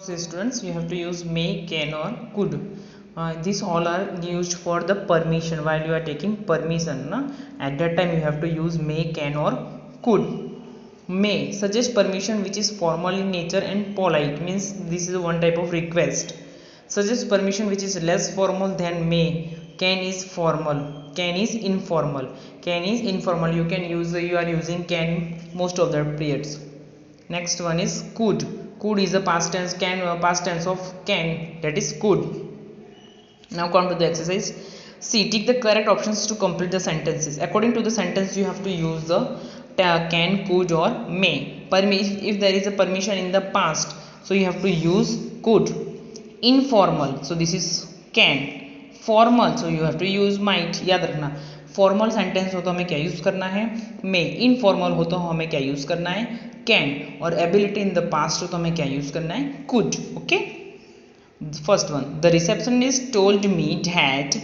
So students, you have to use may, can or could. These all are used for the permission while you are taking permission. Na? At that time you have to use may, can or could. May suggest permission which is formal in nature and polite, means this is one type of request. Suggest permission which is less formal than may. Can is formal, can is informal. Can is informal, you can use, you are using can most of the periods. Next one is could. Could is a past tense, can past tense of can, that is could. Now come to the exercise. See, tick the correct options to complete the sentences. According to the sentence you have to use the can, could or may. If there is a permission in the past, so you have to use could. Informal, so this is can. Formal, so you have to use might. याद रखना, formal sentence हो तो हमें क्या use करना है मे, informal हो तो हमें क्या यूज करना है कैन, और एबिलिटी इन द पास्ट हो तो हमें क्या यूज करना है could. Okay, first one, the receptionist told me that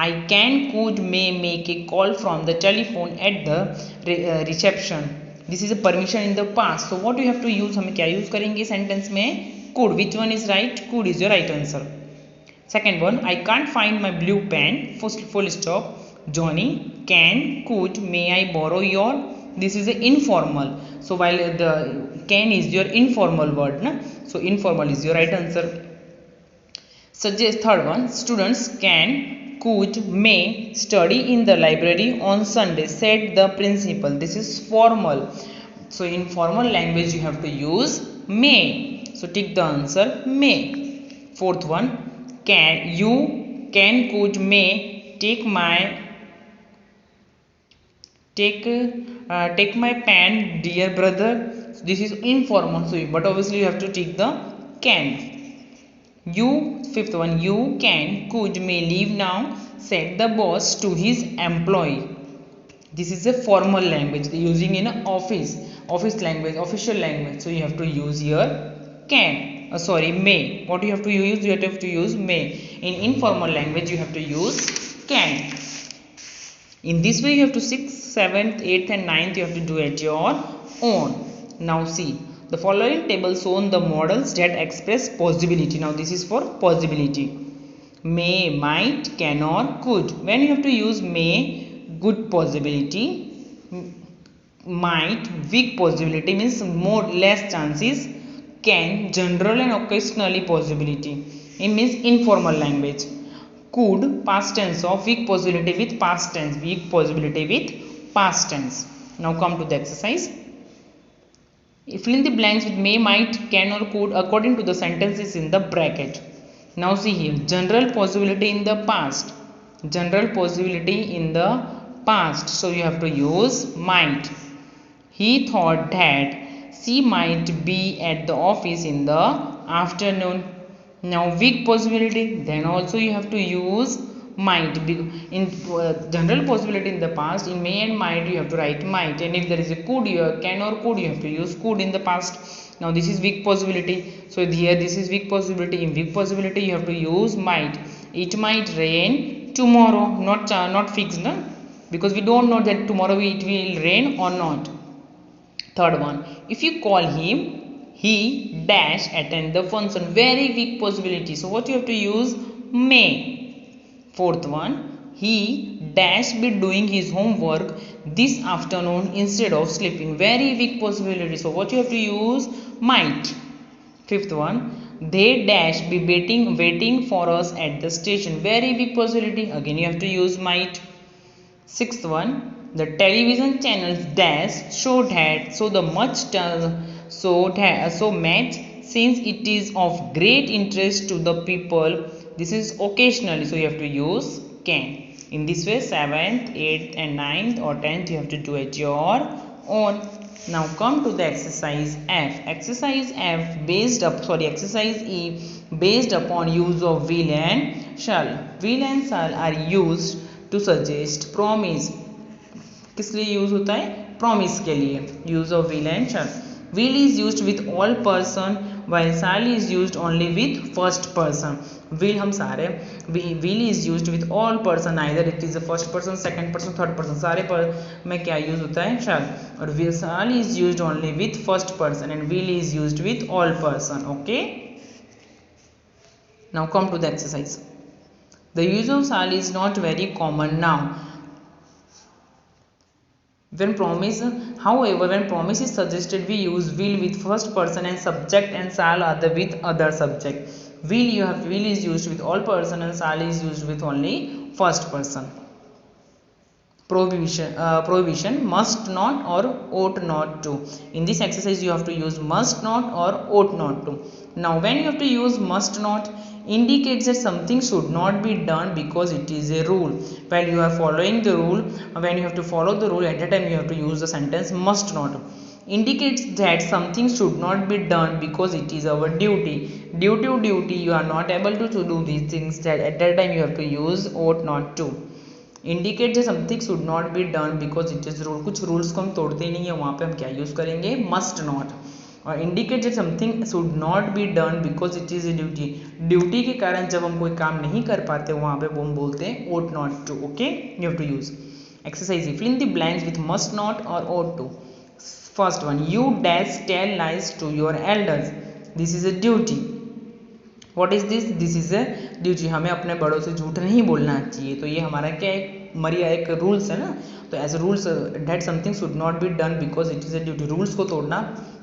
I can could may make a call from the telephone at the reception. This is a permission in the past. So what you have to use, हमें क्या use करेंगे sentence में could. Which one is right? Could is your right answer. Second one, I can't find my blue pen. Full stop. Johnny, can, could, may I borrow your? This is a informal. So while the can is your informal word, na? So informal is your right answer. Suggest third one, students can, could, may study in the library on Sunday, said the principal. This is formal. So in formal language you have to use may. So tick the answer may. Fourth one, can, you can, could, may take my pen, dear brother. So this is informal. So but obviously you have to tick the can. You, fifth one, you can, could, may leave now, said the boss to his employee. This is a formal language using in an office language, official language. So you have to use here can, may. What you have to use? You have to use may. In informal language you have to use can. In this way you have to 6th, 7th, 8th and 9th you have to do at your own. Now see, the following table shown the models that express possibility. Now this is for possibility. May, might, can or could. When you have to use may, good possibility. Might, weak possibility, means more less chances. Can, general and occasionally possibility. It means informal language. Could, past tense of weak possibility with past tense. Weak possibility with past tense. Now come to the exercise. Fill in the blanks with may, might, can or could according to the sentences in the bracket. Now see here, general possibility in the past. General possibility in the past. So you have to use might. He thought that she might be at the office in the afternoon. Now weak possibility, then also you have to use might. In general possibility in the past, in may and might you have to write might, and if there is a could, you can or could, you have to use could in the past. Now this is weak possibility, so here this is weak possibility. In weak possibility you have to use might. It might rain tomorrow, not fixed, no? Because we don't know that tomorrow it will rain or not. Third one, if you call him, he dash attend the function. Very weak possibility, so what you have to use? May. Fourth one, he dash be doing his homework this afternoon instead of sleeping. Very weak possibility, so what you have to use? Might. Fifth one, they dash be waiting for us at the station. Very weak possibility, again you have to use might. Sixth one, the television channels dash show that so much since it is of great interest to the people. This is occasionally, so you have to use can. In this way 7th, 8th and 9th or 10th you have to do at your own. Now come to the exercise F. Exercise E based upon use of will and shall. Will and shall are used to suggest promise. किस लिए use होता है? Promise के लिए. Use of will and shall. Will is used with all person while shall is used only with first person. Will हम सारे will is used with all person, either it is a first person, second person, third person. सारे पर में क्या use होता है? shall. और shall is used only with first person and will is used with all person. Okay. Now come to the exercise. The use of shall is not very common now. When promise, however, when promise is suggested, we use will with first person and subject and shall other with other subject. Will is used with all person and shall is used with only first person. Prohibition must not or ought not to. In this exercise you have to use must not or ought not to. Now when you have to use must not, indicates that something should not be done because it is a rule. While you are following the rule, when you have to follow the rule, at that time you have to use the sentence must not. Indicates that something should not be done because it is our duty. Due to duty you are not able to do these things, that at that time you have to use ought not to. Indicate जो something should not be done because it is rule, कुछ rules को हम तोड़ते ही नहीं है, वहाँ पे हम क्या यूज करेंगे मस्ट नॉट. और इंडिकेट जो something should not be done because it is a duty, duty के कारण जब हम कोई काम नहीं कर पाते वहाँ पे वो हम बोलते हैं ought not to. Okay, you have to use. Exercise, fill in the blanks with must not or ought to. First one, you dash tell lies to your elders. This is a duty. What is this? This is a duty. हमें अपने बड़ों से झूठ नहीं बोलना चाहिए. तो ये हमारा क्या है, मरिया एक रूल्स है ना. तो as a rules that something should not be done because it is a duty, rules को तोड़ना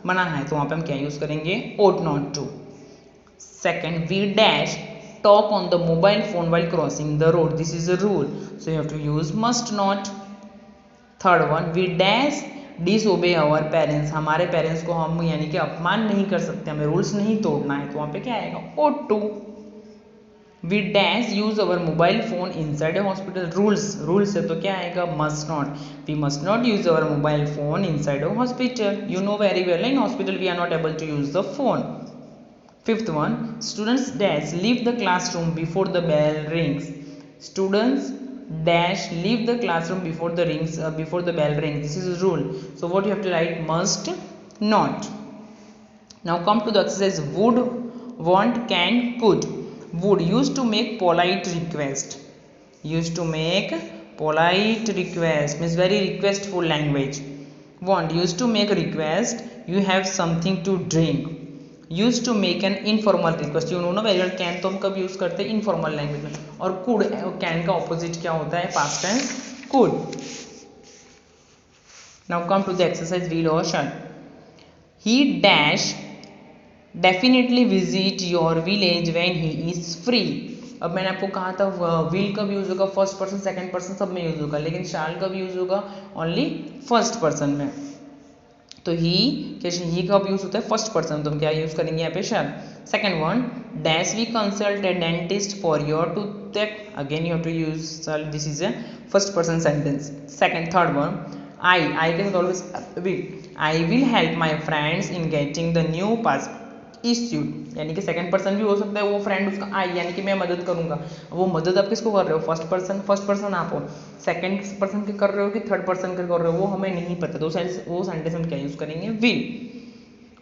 मना है, तो वहाँ पे हम क्या यूज करेंगे ought not to. Second, we dash talk on the mobile phone while crossing the road. This is a rule, so you have to use must not. Third one, we dash disobey our parents. हमारे parents को हम यानी कि अपमान नहीं कर सकते, हमें रूल्स नहीं तोड़ना है, तो वहाँ पे क्या आएगा ought to. We dash use our mobile phone inside a hospital. Rules है तो क्या आएगा must not. We must not use our mobile phone inside a hospital. You know very well in hospital we are not able to use the phone. Fifth one, students dash leave the classroom before the bell rings. Students dash leave the classroom before the bell rings. This is a rule, so what you have to write must not. Now come to the exercise would, want, can, could. Would used to make polite request. Used to make polite request means very requestful language. Want used to make request, you have something to drink. Use to make an informal request. You know ना very well, can तो हम कब use करते हैं informal language में, और could can का opposite क्या होता है past tense could. Now come to the exercise will और shall. He dash definitely visit your village when he is free. अब मैंने आपको कहा था विल कब यूज होगा फर्स्ट पर्सन सेकंड पर्सन सब में यूज होगा, लेकिन शैल कब यूज होगा ओनली फर्स्ट पर्सन में. तो ही कब यूज होता है फर्स्ट पर्सन, तो हम क्या यूज करेंगे यहाँ पे shall. Second one, dash we consult a dentist for your tooth. Again you have to use shall, this is a first person sentence. Second third one, I के साथ always will. I will help my friends in getting the new pass issued, यानी कि second person भी हो सकता है, वो friend उसका आई यानी कि मैं मदद करूंगा. वो मदद आप किसको कर रहे हो फर्स्ट पर्सन आप हो, सेकंड पर्सन के कर रहे हो कि थर्ड पर्सन के कर रहे हो वो हमें नहीं पता, तो वो सेंटेंस हम क्या यूज करेंगे will.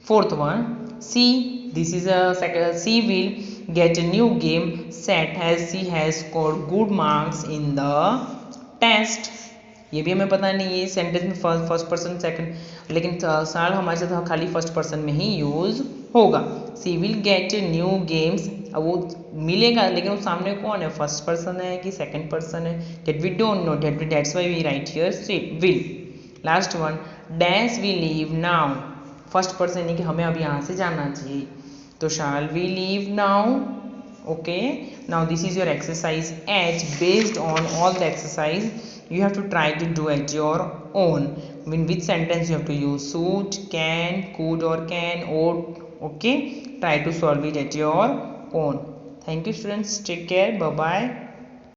Fourth one, C, this is a C will get a new game set has C has scored good marks in the test. ये भी हमें पता नहीं है सेंटेंस में फर्स्ट पर्सन सेकंड, लेकिन साल हमारे साथ खाली फर्स्ट पर्सन में ही यूज होगा. सी विल गेट न्यू गेम्स, अब वो मिलेगा लेकिन वो सामने कौन है फर्स्ट पर्सन है कि सेकंड पर्सन है, that we don't know, that's why we write here C will. Last one, dash we leave now. First person यानी कि हमें अब यहाँ से जाना चाहिए, तो shall we leave now. Okay, now this is your exercise H. Based on all the exercise you have to try to do at your own. In which sentence you have to use should, can, could or can, ought. Okay, try to solve it at your own. Thank you students, take care, bye bye.